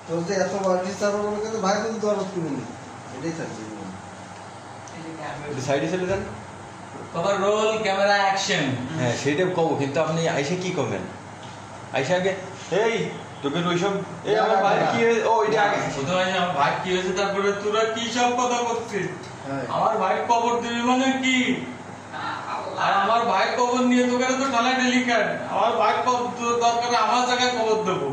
তোর যে এত বাড়ি চাপা বলে কিন্তু ভাই কিন্তু দরদ করিনি এটাই থাকবে সাইডে চলে যান বাবা রোল ক্যামেরা অ্যাকশন হ্যাঁ সেটা কব কিন্তু আপনি আইসা কি করবেন আইসা আগে এই তোকে ওইসব এই আমার ভাই কি ও এটা আগে প্রথমে আমার ভাই কি হয়েছে তারপরে তোরা কি সব কথা করছিস আমার ভাই কবর দিবি মানে কি আর আমার ভাই কবর নিয়ে তোকে তো ঠালাঠালি কাট আমার ভাই কবর দরকার আমার জায়গায় কবর দেবো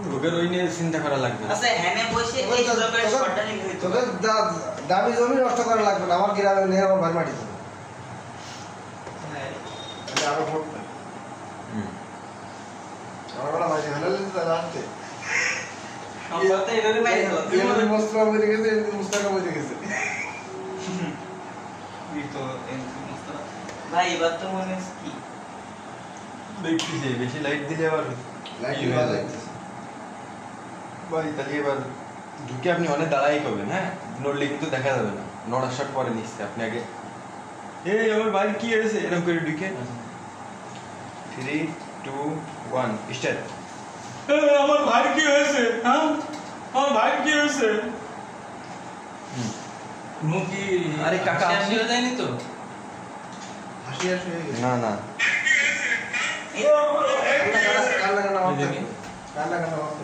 তোকে ওই নিয়ে চিন্তা করা লাগবে আচ্ছা হ্যানে বসে এই জবের শটটা নিয়ে হইতো তোকে দামি জমি নষ্ট করা লাগবে না আমার গ্রামে নিয়ে আমার ভাই মাটি দেবে এটা আরো ভোট না আমার বলা ভাই হালাল তারা আসতে আমরা তো এভাবে মাইরে হলো এই মুসলিম বলে গেছে এই মুস্তাকা বলে গেছে এই তো মুস্তাফা ভাই এবার তো মনে হচ্ছে কি দেখতেছি বেশি লাইট দিলে আবার লাইট ভালো লাগছে ভাই তাহলে এবার ঢুকে আপনি অনেক দাঁড়াই করবেন হ্যাঁ নড়লে কিন্তু দেখা যাবে না নড়ার শট পরে নিচ্ছে আপনি আগে এই আমার ভাই কি হয়েছে এরকম করে ঢুকে 3 2 1 স্টার্ট আমার ভাই কি হয়েছে হ্যাঁ আমার ভাই কি হয়েছে মুকি আরে কাকা, শেষ হয়ে যায়নি তো হাসি হাসি হয়ে গেছে না না কান্না কান্না মারতে কান্না কান্না মারতে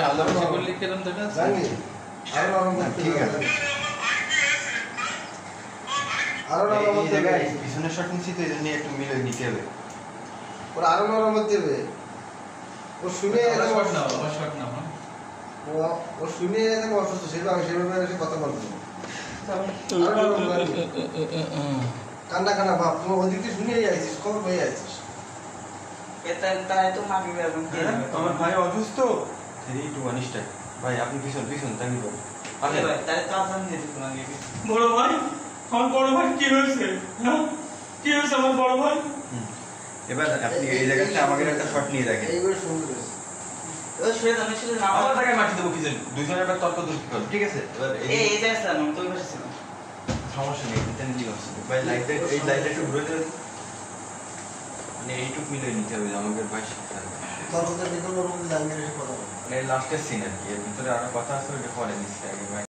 আল্লাহ বসে বললি কেমন দেখা জানি আরো আরো ঠিক আছে আরো আরো এই মধ্যে জায়গায় পিছনের শট নিচ্ছি তো এই জন্য একটু মিলে নিতে হবে ওর আরো আরো মধ্যে দেবে ও শুনে আমার শট নাও আমার শট নাও ও শুনে এরকম অসুস্থ ছিল আমি সেভাবে এসে কথা বলবো কান্না কান্না ভাব তোমার ওদিকে শুনেই আইছিস খবর পেয়ে আইছিস এটা তাই তো মাগি বেরম কি আমার ভাই অসুস্থ 3 2 1 স্টার্ট ভাই আপনি পিছন পিছন তাই বল আরে ভাই তাই তো আসান দিতে তোমাকে বড় ভাই আমার বড় ভাই কি হয়েছে হ্যাঁ কি হয়েছে আমার বড় ভাই এবার আপনি এই জায়গাতে আমাকে একটা শট নিয়ে রাখেন এইবার সুন্দর হয়েছে ও শুয়ে দাও শুয়ে নাও আমার জায়গায় মাটি দেবো কি জানি দুজনের একটা তর্ক দুর্কি করো ঠিক আছে এবার এই যে আসলাম আমি তো বসে ছিলাম সমস্যা নেই এটা নিয়ে আসছে ভাই লাইটটা এই লাইটটা একটু ঘুরে দেবেন মানে এইটুক মিলে নিতে হবে আমাদের ভাই শিখতে হবে তর্কদের ভিতরে ওরকম জানিয়ে এসে কথা বলে মানে লাস্টের সিন আর কি এর ভিতরে আরো কথা আছে ওটা পরে নিচ্ছি আগে ভাই